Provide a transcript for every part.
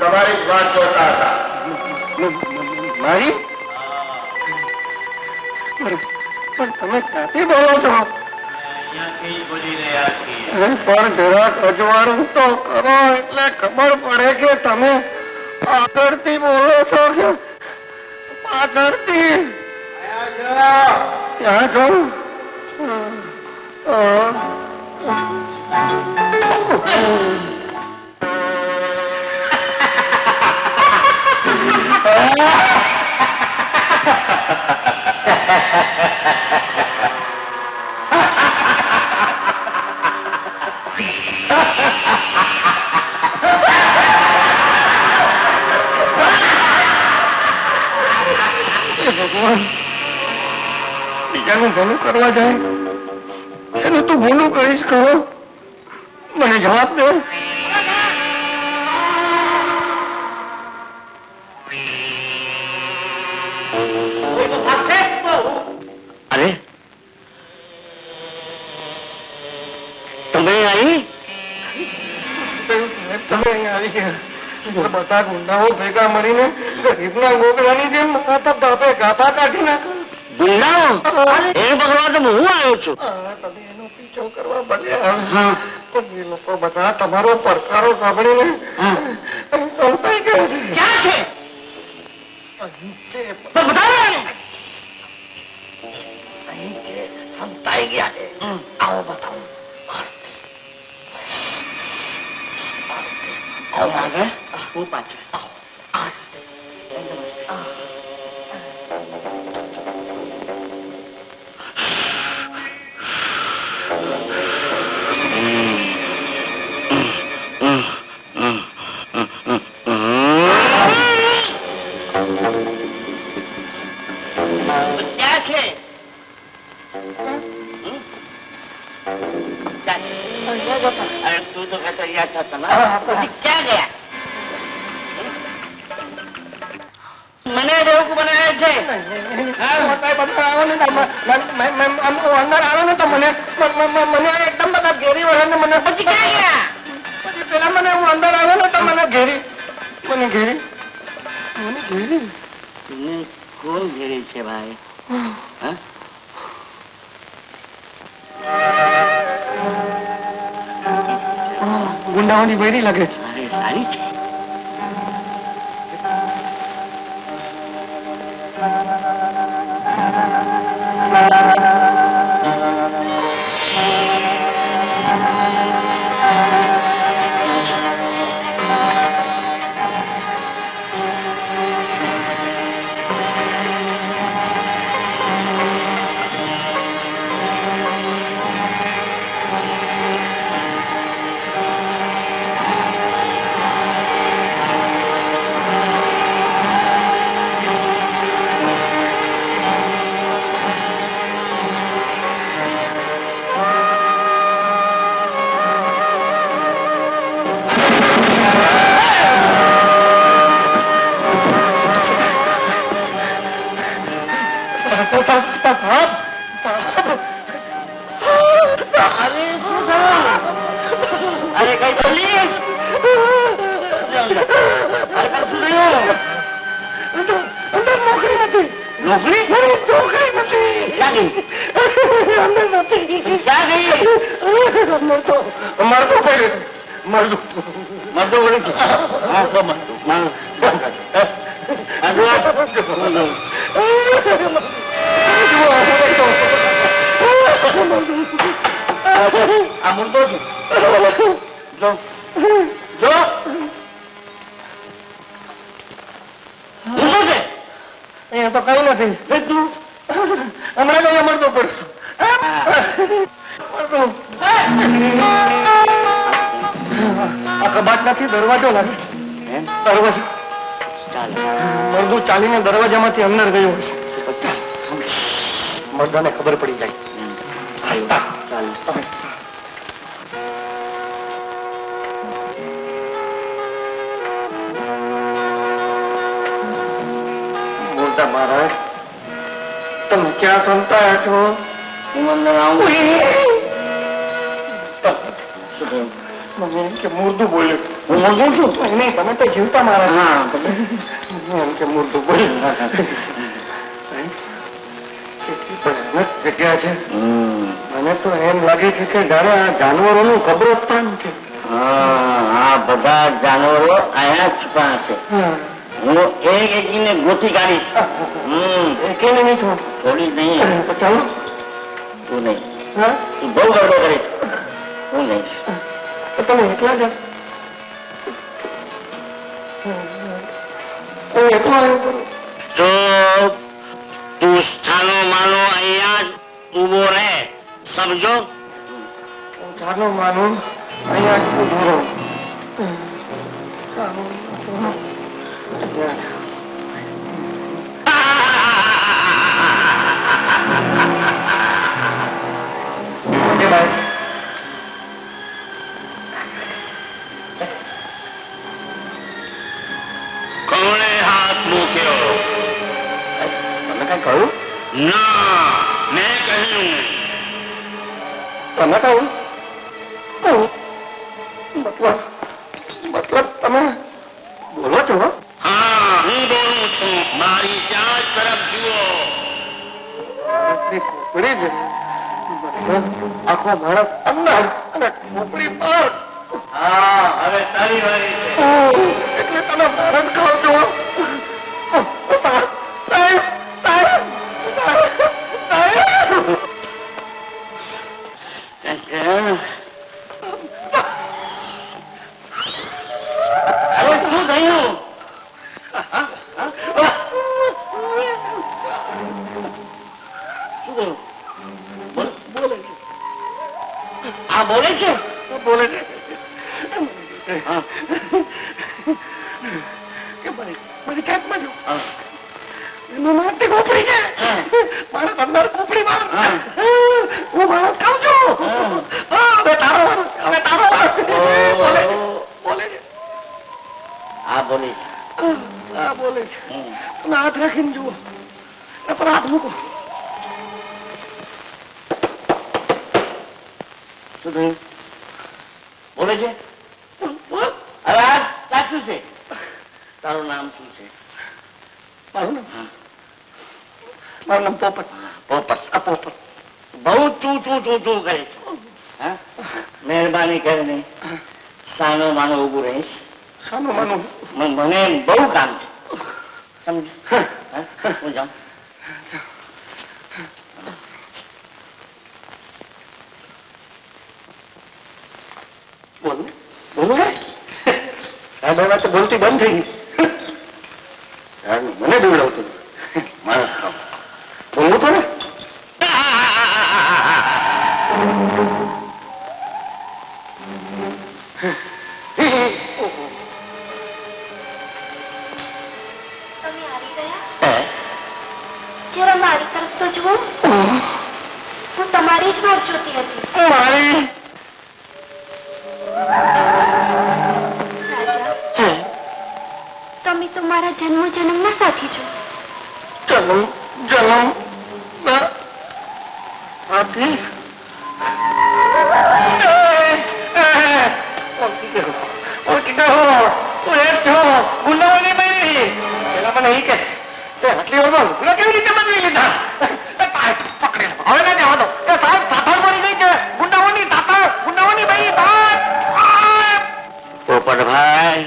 તમારી જ વાત જોતા હતા. મારી? પણ તમે ક્યાંથી બોલો છો? અહીંયાથી બોલી રહ્યા છીએ. પણ જરાક અજવાળું તો કરો એટલે ખબર પડે કે તમે આગળથી બોલો છો કે પાછળથી. ત્યાં છો? ભગવાન, બીજાનું ભલું કરવા જાય એનું તું ભૂલું કરીશ ખરો? મને જવાબ દે. અરે તમે અહીં? તમે અહીં આવી ગયા. બધા ગુંડાઓ ભેગા મળીને ગરીબના ગોગરાની જેમ માતા બાપે ગાભા કાઢી નાખ્યા. ગુંડાઓ? એ ભગવાન તો હું આવ્યો છું. તમે એનો પીછો કરવા બન્યા. પણ એ લોકો બધા તમારો પડકારો સાંભળીને સંતાઈ ગયા. ક્યાં છે? તો બતાવો. અહીં કે સંતાઈ ગયા છે. આવો બતાવો. આવો આગળ, હું પાછળ. ક્યાં છે? અરે તું તો કહેતો યાદ થતો ક્યાં ગયા? મને બેવકૂફ બનાવે છે. અંદર આવો ને તો મને એકદમ બધા ઘેરી વળે ને મને પછી ક્યાં ગયા? પછી પેલા મને હું અંદર આવ્યો ને તો મને ઘેરી મને ઘેરી તુમને કોણ ઘેરી છે ભાઈ? હા? ગુંડાઓની બૈરી લાગે. અરે સારી છે. અરે કઈ પોલીસ? નોકરી નથી. નોકરી? નોકરી નથી. ક્યાં ગઈ? અંદર નથી. ક્યાં ગઈ? મરતો પડે. મરતો વળી છે. હા તો આ મુર્દો છે. જો જો મુર્દો છે. અહીંયા તો કઈ નથી. હમણાં તો મળતો પડશે. આ કબાટ નથી, દરવાજો લાગે. દરવાજો મરદું ચાલીને દરવાજામાંથી અંદર ગયું હશે. મરદાને ખબર પડી જાય. મોટા મહારાજ, તમે ક્યાં સંતાયા છો? હું અંદર આવું. મને એમ કે મુર્દું બોલ્યું. હું મૂર્ખું છું. નહીં, તમે તો જીવતા મારા. હા એમ કે મૂર્ધું બોલી. જગ્યા છે. મને તો એમ લાગે છે કે જાણે આ જાનવરોનું કબ્રસ્તાન છે. આ બધા જાનવરો અહીંયા છુપા છે. હું એક એકને ગોતી કાઢીશ. એકેને નહીં છો. થોડી નહીં. તો ચાલો. તું નહીં. હા, તું બહુ ગરબો કરીશ. હું નહીં. તો તમે એકલા જ. હું એકલો આવ્યો કરું. તો તું સ્થાનો માનો અહીંયા જ ઉભો રહે. સમજો? હું ચાલો માનું અહીંયા જ ઉભો રહું. કોણે હાથ મૂક્યો? તમે કઈ કહ્યું? ના, મેં કહ્યું. તમે કહ્યું? મતલબ તમે બોલો છો? હા, હું બોલું છું. મારી જાત તરફ જુઓ. ખોપડી જ આખો માણસ અંદર અને ખોપડી પર. હા, હવે તારી વારી છે. એટલે તમે મારણ ખાવ છો. સાહેબ, સાહેબ, સાહેબ. અરે શું થયું? આ બોલે છે? બોલે છે કે મારી જાતમાં જો એનું માટે ખોપડી છે. માણસ અંદર ખોપડીમાં. હું માણસ ખાઉં છું. હવે તારો વારો, હવે તારો વારો. બોલે છે, બોલે છે. આ બોલે છે. હા, બોલે છે. તમે હાથ રાખીને જુઓ. પર હાથ મૂકો. શું થયું? બોલે છે? હવે આ સાચું છે. તારું નામ શું છે? મારું નામ પોપટ. પોપટ. આ પોપટ. બહુ તું તું તું તું કરે છે. હા? મહેરબાની કરીને સાનો માનો ઉભું રહીશ. શાનું માનું? મને બહુ કામ છે. સમજ? હું જાઉં. બોલ બોલો ને. આ બે વાત તો બોલતી બંધ થઈ ગઈ. મને બીવડાવતું માણસ કામ બોલવું તો ને. તમે આવી ગયા? જરા મારી તરફ તો જુઓ. હું તમારી જ વાટ જોતી હતી. મારી રાજા, તમે તો મારા જન્મ જન્મના સાથી છો. જન્મ જન્મ સાથી. ઓળખી ગયો. તું એ જ છો. ગુંડાઓની બૈરી. પેલા મને એ કે આટલી વારમાં લુગડા કેવી રીતે બદલી લીધા? પકડે. હવે ના જવા દો. એ સાહેબ તાતાર મળી ગઈ છે. ગુંડાઓની તાતાર, ગુંડાઓની બૈરી તાર. પોપટભાઈ.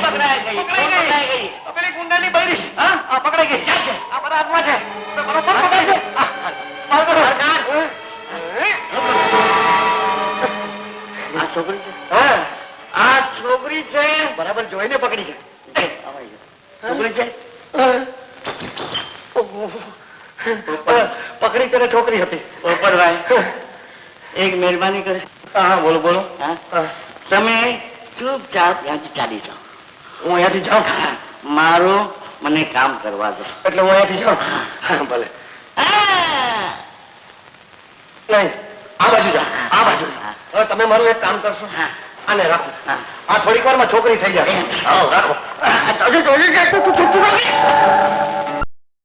પકડાઈ ગઈ. પેલી ગુંડાની બૈરી. હા, આ પકડાઈ ગઈ. ક્યાં છે? આ બધા હાથમાં છે. બરોબર પકડાઈ છે. આ છોકરી છે? હા, આ છોકરી છે? બરાબર જોઈને પકડી છે. છોકરી છે? પકડી તેને છોકરી હતી. પોપટભાઈ, એક મહેરબાની કરે. હા, બોલો બોલો. હા? તમે ચૂપચાપ ત્યાંથી ચાલી જાઓ. હું અહીંયાથી જાઉં. મારું મને કામ કરવા દો. એટલે હું અહીંયાથી જાઉં. હા, ભલે. નહીં, આ બાજુ જાઓ. આ બાજુ. હવે તમે મારું એક કામ કરશો. આને રાખો. આ થોડીક વારમાં છોકરી થઈ જાય. રાખો.